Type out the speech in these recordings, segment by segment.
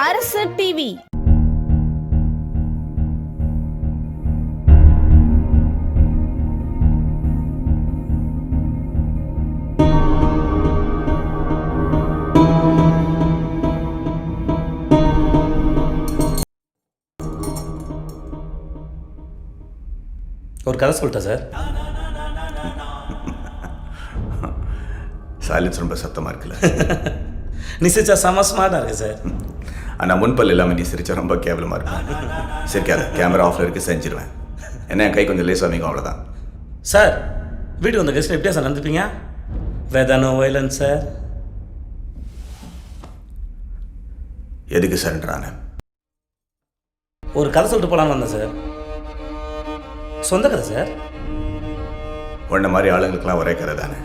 அரசு டிவி. ஒரு கதை சொல்லிட்டா சார். சைலன்ஸ் ரொம்ப சத்தமாக இருக்குல்ல. நீ சிரிச்சா செம ஸ்மார்ட்டாக இருக்கு சார். ஆனால் முன்பல் இல்லாமல் நீ சிரிச்சா ரொம்ப கேவலமாக இருக்கும். சிரிக்காத, கேமரா ஆஃபில் இருக்கு, செஞ்சிருவேன். என்ன என் கை கொஞ்சம் லேசாக அமைக்கும், அவ்வளோதான். சார் வீட்டுக்கு வந்த கெஸ்ட்டில் எப்படியா சார் நடந்துப்பீங்க? வேதானோ வயலன்ஸ் சார். எதுக்கு சார்ன்றானே? ஒரு கதை சொல்லிட்டு போகலான்னு வந்தேன் சார். சொந்த கதை சார். உன்ன மாதிரி ஆளுங்களுக்கெல்லாம் ஒரே கதை தானே.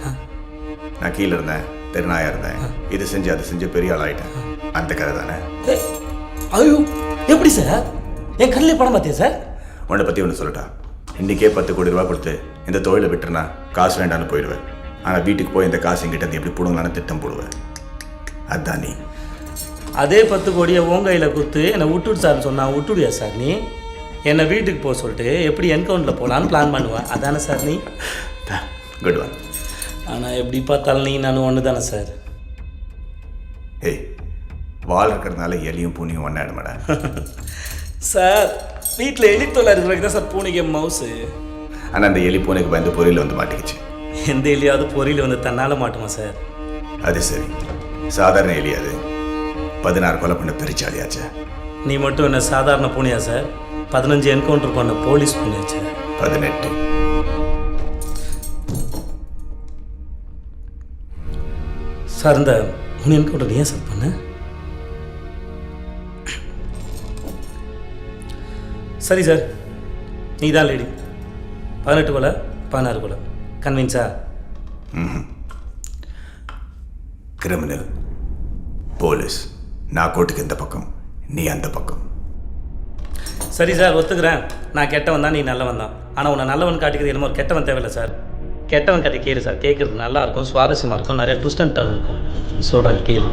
நான் கீழே இருந்தேன், தெருநாயாக இருந்தேன், இது செஞ்சு அது செஞ்சு பெரிய ஆள் ஆகிட்டேன், அந்த கதை தானே. ஐயோ எப்படி சார்? என் கண்ணிலே படம் பார்த்தியா சார்? உன்னை பற்றி ஒன்று சொல்லட்டா. இன்றைக்கே 10 கோடி ரூபா கொடுத்து இந்த தொழிலை விட்டுருனா காசு வேண்டான்னு போயிடுவேன். ஆனால் வீட்டுக்கு போய் இந்த காசு எங்கிட்ட எப்படி போடுங்களான்னு திட்டம் போடுவேன். அதுதான் நீ. அதே 10 கோடியை உன் கையில் கொடுத்து என்னை விட்டுடு சார்னு சொன்னால் விட்டுடுயா சார் நீ? என்னை வீட்டுக்கு போக சொல்லிட்டு எப்படி என்கவுண்டில் போகலான்னு பிளான் பண்ணுவேன், அதானே சார் நீ? Good one. ஆனால் எப்படி பார்த்தாலும் நீ நானும் ஒன்று தானே சார். ஏய், வால் இருக்கிறதுனால எலியும் பூனியும் ஒன்றாயிடுமாடா. சார் வீட்டில் எலி தொல்லை இருக்கிறதுக்கு தான் சார் பூனைக்கு மவுஸு. ஆனால் அந்த எலி பூனைக்கு பயந்து பொரியல் வந்து மாட்டிக்கிச்சு. எந்த எலியாவது பொரியல் வந்து தன்னால் மாட்டுமா சார்? அது சரி, சாதாரண எலி அது. 16 கொலை பண்ண பெருச்சாலியாச்சு. நீ மட்டும் என்ன சாதாரண பூனையா சார்? 15 என்கவுண்டர் பண்ண போலீஸ் பூனையாச்சு. 18. சார் இந்த 3 என்கவுண்டர் ஏன் சார் பண்ண? சரி சார், நீ தான் லேடி. 18 கொலை 16 கொலை. கன்வின்ஸா? கிரிமினல், போலீஸ், நான் கோட்டுக்கு இந்த பக்கம், நீ அந்த பக்கம். சரி சார், ஒத்துக்கிறேன். நான் கெட்டவன் தான், நீ நல்லவன் தான். ஆனால் உன்னை நல்லவன் காட்டிக்கிறது என்னமோ ஒரு கெட்டவன் தேவையில்லை சார். கெட்டவன் கதை கேளு சார். கேட்குறது நல்லாயிருக்கும், சுவாரஸ்யமாக இருக்கும், நிறைய ட்விஸ்ட் அண்ட் டர்ன் இருக்கும். சொல்கிறேன் கேளு.